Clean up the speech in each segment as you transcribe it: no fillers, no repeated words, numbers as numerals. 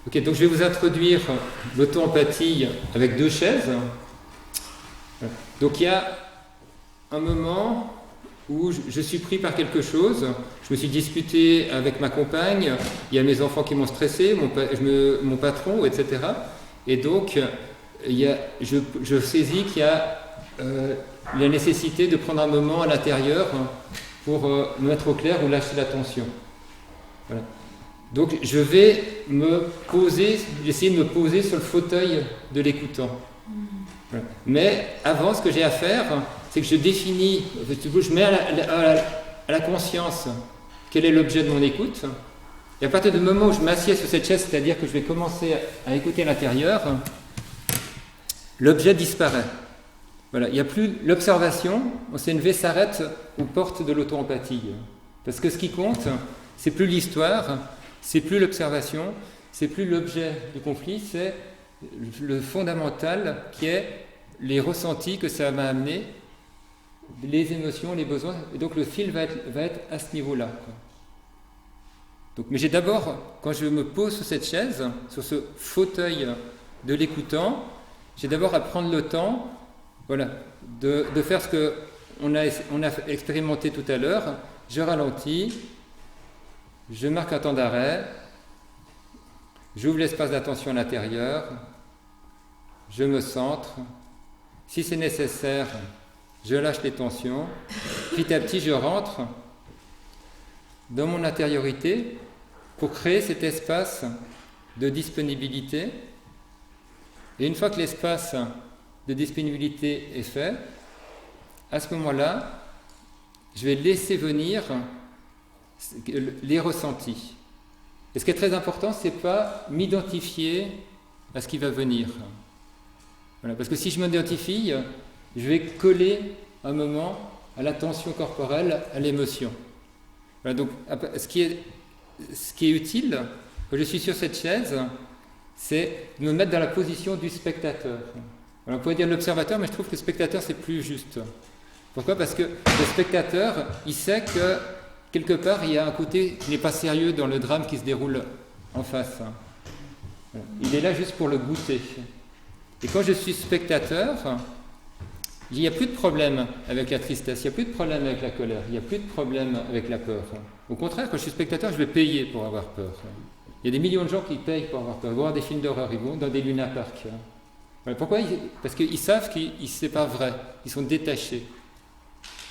Ok, donc je vais vous introduire l'auto-empathie avec 2 chaises. Donc il y a un moment où je suis pris par quelque chose, je me suis disputé avec ma compagne, il y a mes enfants qui m'ont stressé, mon patron, etc. Et donc je saisis qu'il y a la nécessité de prendre un moment à l'intérieur pour me mettre au clair ou lâcher la tension. Voilà. Donc je vais essayer de me poser sur le fauteuil de l'écoutant. Voilà. Mais avant, ce que j'ai à faire, c'est que je définis, je mets à la conscience quel est l'objet de mon écoute. Et à partir du moment où je m'assieds sur cette chaise, c'est-à-dire que je vais commencer à écouter à l'intérieur, l'objet disparaît. Voilà. Il n'y a plus l'observation, on CNV s'arrête aux portes de l'auto-empathie. Parce que ce qui compte, c'est plus l'histoire, c'est plus l'observation, c'est plus l'objet du conflit, c'est le fondamental qui est les ressentis que ça m'a amené, les émotions, les besoins, et donc le fil va être à ce niveau-là. Donc, mais j'ai d'abord, quand je me pose sur cette chaise, sur ce fauteuil de l'écoutant, j'ai d'abord à prendre le temps, voilà, de faire ce qu'on a expérimenté tout à l'heure. Je ralentis, je marque un temps d'arrêt, j'ouvre l'espace d'attention à l'intérieur, je me centre. Si c'est nécessaire, je lâche les tensions. Petit à petit, je rentre dans mon intériorité pour créer cet espace de disponibilité. Et une fois que l'espace de disponibilité est fait, à ce moment-là, je vais laisser venir les ressentis. Et ce qui est très important, c'est pas m'identifier à ce qui va venir. Voilà, parce que si je m'identifie, je vais coller un moment à la tension corporelle, à l'émotion. Voilà, donc, ce qui est utile, quand je suis sur cette chaise, c'est de me mettre dans la position du spectateur. Voilà, on pourrait dire l'observateur, mais je trouve que le spectateur, c'est plus juste. Pourquoi ? Parce que le spectateur, il sait que quelque part, il y a un côté qui n'est pas sérieux dans le drame qui se déroule en face. Voilà. Il est là juste pour le goûter. Et quand je suis spectateur, il n'y a plus de problème avec la tristesse, il n'y a plus de problème avec la colère, il n'y a plus de problème avec la peur. Au contraire, quand je suis spectateur, je vais payer pour avoir peur. Il y a des millions de gens qui payent pour avoir peur, voir des films d'horreur, ils vont dans des lunaparks. Voilà. Pourquoi ? Parce qu'ils savent que ce n'est pas vrai, ils sont détachés.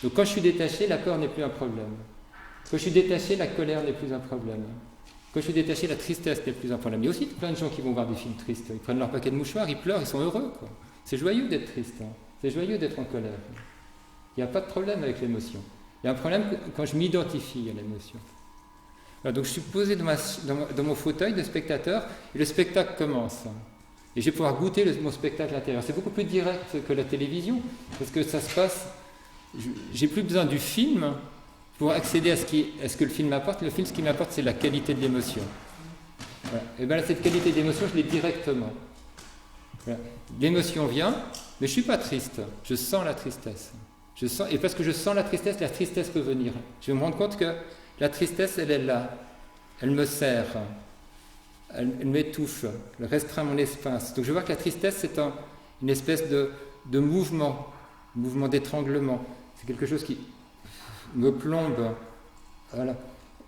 Donc quand je suis détaché, la peur n'est plus un problème. Quand je suis détaché, la colère n'est plus un problème. Quand je suis détaché, la tristesse n'est plus un problème. Il y a aussi plein de gens qui vont voir des films tristes. Ils prennent leur paquet de mouchoirs, ils pleurent, ils sont heureux. Quoi. C'est joyeux d'être triste. C'est joyeux d'être en colère. Il n'y a pas de problème avec l'émotion. Il y a un problème quand je m'identifie à l'émotion. Alors, donc je suis posé dans mon fauteuil de spectateur et le spectacle commence. Et je vais pouvoir goûter mon spectacle intérieur. C'est beaucoup plus direct que la télévision parce que ça se passe... J'ai plus besoin du film pour accéder à ce que le film m'apporte. Le film, ce qu'il m'apporte, c'est la qualité de l'émotion. Voilà. Et bien là, cette qualité d'émotion, je l'ai directement. Voilà. L'émotion vient, mais je ne suis pas triste. Je sens la tristesse. Et parce que je sens la tristesse peut venir. Je vais me rendre compte que la tristesse, elle est là. Elle me serre. Elle m'étouffe. Elle restreint mon espace. Donc je vois que la tristesse, c'est une espèce de mouvement d'étranglement. C'est quelque chose qui me plombe, voilà,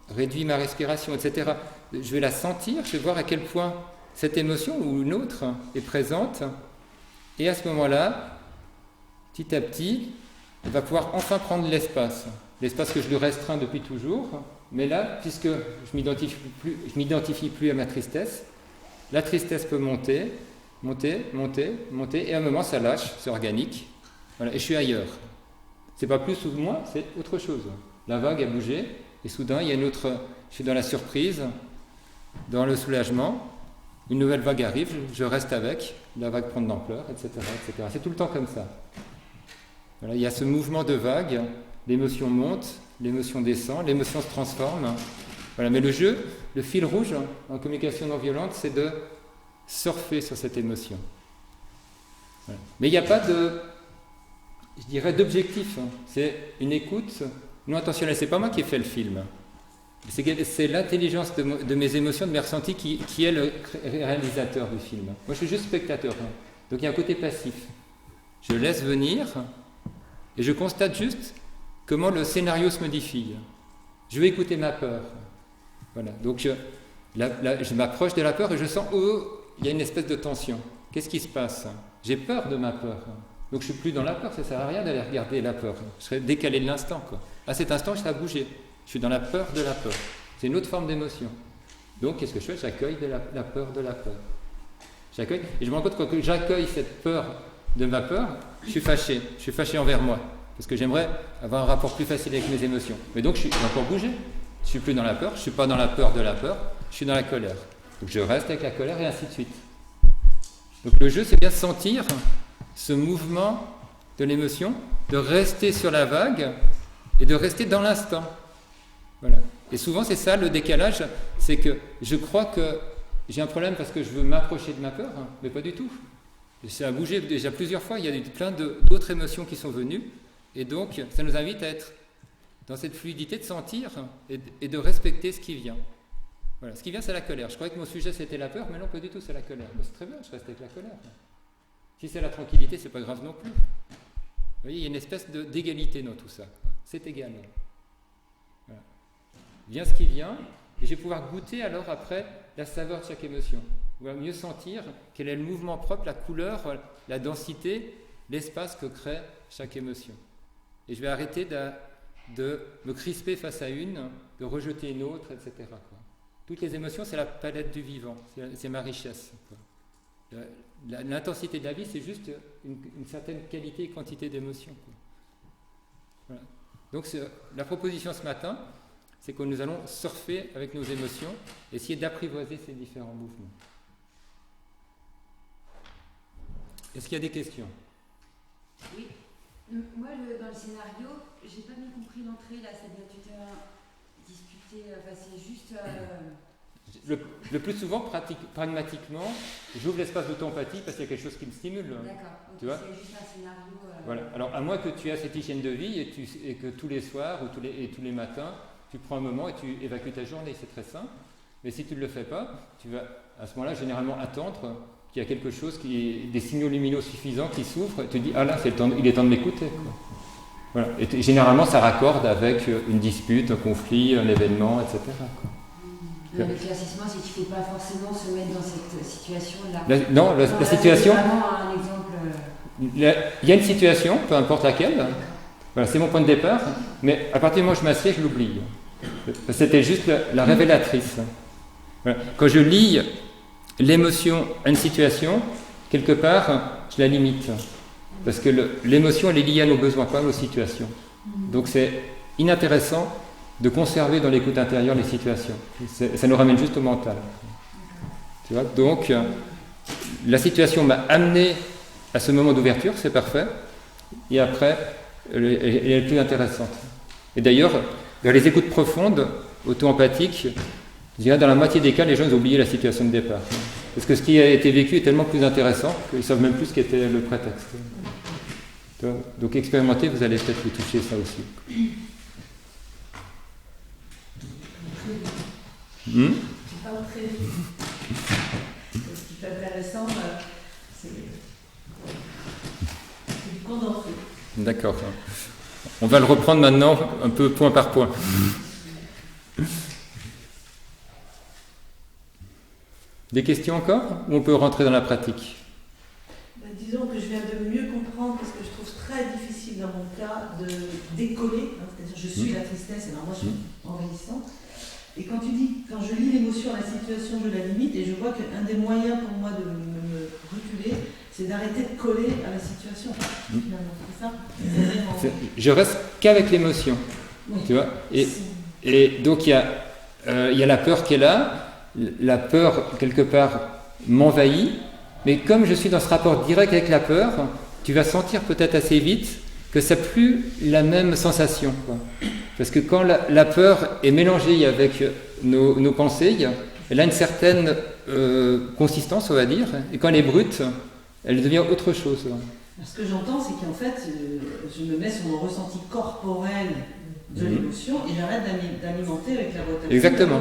réduit ma respiration, etc. Je vais la sentir, je vais voir à quel point cette émotion ou une autre est présente. Et à ce moment-là, petit à petit, elle va pouvoir enfin prendre l'espace que je lui restreins depuis toujours. Mais là, puisque je m'identifie plus à ma tristesse, la tristesse peut monter, et à un moment, ça lâche, c'est organique. Voilà, et je suis ailleurs. C'est pas plus ou moins, c'est autre chose. La vague a bougé, et soudain, il y a je suis dans la surprise, dans le soulagement, une nouvelle vague arrive, je reste avec, la vague prend de l'ampleur, etc., etc. C'est tout le temps comme ça. Voilà, il y a ce mouvement de vague, l'émotion monte, l'émotion descend, l'émotion se transforme. Voilà, mais le jeu, le fil rouge en communication non violente, c'est de surfer sur cette émotion. Voilà. Mais il n'y a pas d'objectif. C'est une écoute non intentionnelle. C'est pas moi qui ai fait le film. C'est l'intelligence de mes émotions, de mes ressentis qui est le réalisateur du film. Moi, je suis juste spectateur. Hein. Donc, il y a un côté passif. Je laisse venir et je constate juste comment le scénario se modifie. Je vais écouter ma peur. Voilà. Donc, je m'approche de la peur et je sens, il y a une espèce de tension. Qu'est-ce qui se passe? J'ai peur de ma peur. Donc, je ne suis plus dans la peur. Ça ne sert à rien d'aller regarder la peur. Je serais décalé de l'instant, quoi. À cet instant, je serais à bouger. Je suis dans la peur de la peur. C'est une autre forme d'émotion. Donc, qu'est-ce que je fais? J'accueille la peur de la peur. J'accueille. Et je me rends compte que quand j'accueille cette peur de ma peur, je suis fâché. Je suis fâché envers moi. Parce que j'aimerais avoir un rapport plus facile avec mes émotions. Mais donc, je suis encore bougé. Je ne suis plus dans la peur. Je ne suis pas dans la peur de la peur. Je suis dans la colère. Donc, je reste avec la colère et ainsi de suite. Donc, le jeu, c'est bien sentir ce mouvement de l'émotion, de rester sur la vague et de rester dans l'instant. Voilà. Et souvent, c'est ça le décalage, c'est que je crois que j'ai un problème parce que je veux m'approcher de ma peur, hein, mais pas du tout. Ça a bougé déjà plusieurs fois, il y a plein d'autres émotions qui sont venues, et donc ça nous invite à être dans cette fluidité de sentir et de respecter ce qui vient. Voilà. Ce qui vient, c'est la colère. Je croyais que mon sujet, c'était la peur, mais non, pas du tout, c'est la colère. Mais c'est très bien, je reste avec la colère. Si c'est la tranquillité, c'est pas grave non plus. Vous voyez, il y a une espèce d'égalité dans tout ça. C'est égal. Voilà. Vient ce qui vient, et je vais pouvoir goûter alors après la saveur de chaque émotion. On va mieux sentir quel est le mouvement propre, la couleur, la densité, l'espace que crée chaque émotion. Et je vais arrêter de me crisper face à une, de rejeter une autre, etc. quoi. Toutes les émotions, c'est la palette du vivant, c'est ma richesse. Quoi. L'intensité de la vie, c'est juste une certaine qualité et quantité d'émotions. Voilà. Donc la proposition ce matin, c'est que nous allons surfer avec nos émotions, essayer d'apprivoiser ces différents mouvements. Est-ce qu'il y a des questions? Oui. Moi, dans le scénario, j'ai pas bien compris l'entrée, là, c'est-à-dire que tu t'es disputé, c'est juste... Le plus souvent, pragmatiquement, j'ouvre l'espace d'auto-empathie parce qu'il y a quelque chose qui me stimule. D'accord, tu vois, c'est juste un scénario... Voilà. Alors, à moins que tu aies cette hygiène de vie et que tous les soirs ou tous les matins, tu prends un moment et tu évacues ta journée, c'est très simple. Mais si tu ne le fais pas, tu vas à ce moment-là généralement attendre qu'il y a quelque chose, des signaux lumineux suffisants qui s'ouvrent et tu te dis, ah là, il est temps de m'écouter. Quoi. Voilà. Et généralement, ça raccorde avec une dispute, un conflit, un événement, etc. Quoi. L'éclaircissement, c'est qu'il ne faut pas forcément se mettre dans cette situation-là. La situation... C'est vraiment un exemple... Il y a une situation, peu importe laquelle, voilà, c'est mon point de départ, mais à partir du moment où je m'assieds, je l'oublie. C'était juste la révélatrice. Voilà. Quand je lie l'émotion à une situation, quelque part, je la limite. Parce que l'émotion, elle est liée à nos besoins, pas à nos situations. Donc c'est inintéressant de conserver dans l'écoute intérieure les situations. Ça nous ramène juste au mental. Tu vois. Donc, la situation m'a amené à ce moment d'ouverture, c'est parfait. Et après, elle est plus intéressante. Et d'ailleurs, dans les écoutes profondes, auto-empathiques, je dirais dans la moitié des cas, les gens ont oublié la situation de départ. Parce que ce qui a été vécu est tellement plus intéressant qu'ils ne savent même plus ce qu'était le prétexte. Donc expérimentez, vous allez peut-être vous toucher ça aussi. Pas très vite. Ce qui est intéressant, c'est du condensé. D'accord. On va le reprendre maintenant un peu point par point. Des questions encore? Ou on peut rentrer dans la pratique? Disons que je viens de mieux comprendre parce que je trouve très difficile dans mon cas de décoller. C'est-à-dire je suis la tristesse et alors moi je suis envahissante. Et quand tu dis, quand je lis l'émotion à la situation, je la limite et je vois qu'un des moyens pour moi de me reculer, c'est d'arrêter de coller à la situation. Finalement, c'est ça. Je reste qu'avec l'émotion, oui. Tu vois. Et donc il y a la peur qui est là. La peur quelque part m'envahit, mais comme je suis dans ce rapport direct avec la peur, tu vas sentir peut-être assez vite que ça n'a plus la même sensation, quoi. Parce que quand la peur est mélangée avec nos pensées, elle a une certaine consistance, on va dire, et quand elle est brute, elle devient autre chose. Ce que j'entends, c'est qu'en fait, je me mets sur mon ressenti corporel de l'émotion et j'arrête d'alimenter avec la boîte à Exactement.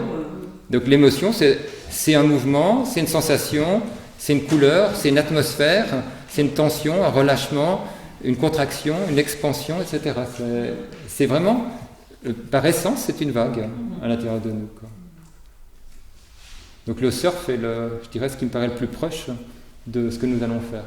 Donc l'émotion, c'est un mouvement, c'est une sensation, c'est une couleur, c'est une atmosphère, c'est une tension, un relâchement, une contraction, une expansion, etc. C'est vraiment, par essence, c'est une vague à l'intérieur de nous, quoi. Donc le surf est, je dirais, ce qui me paraît le plus proche de ce que nous allons faire.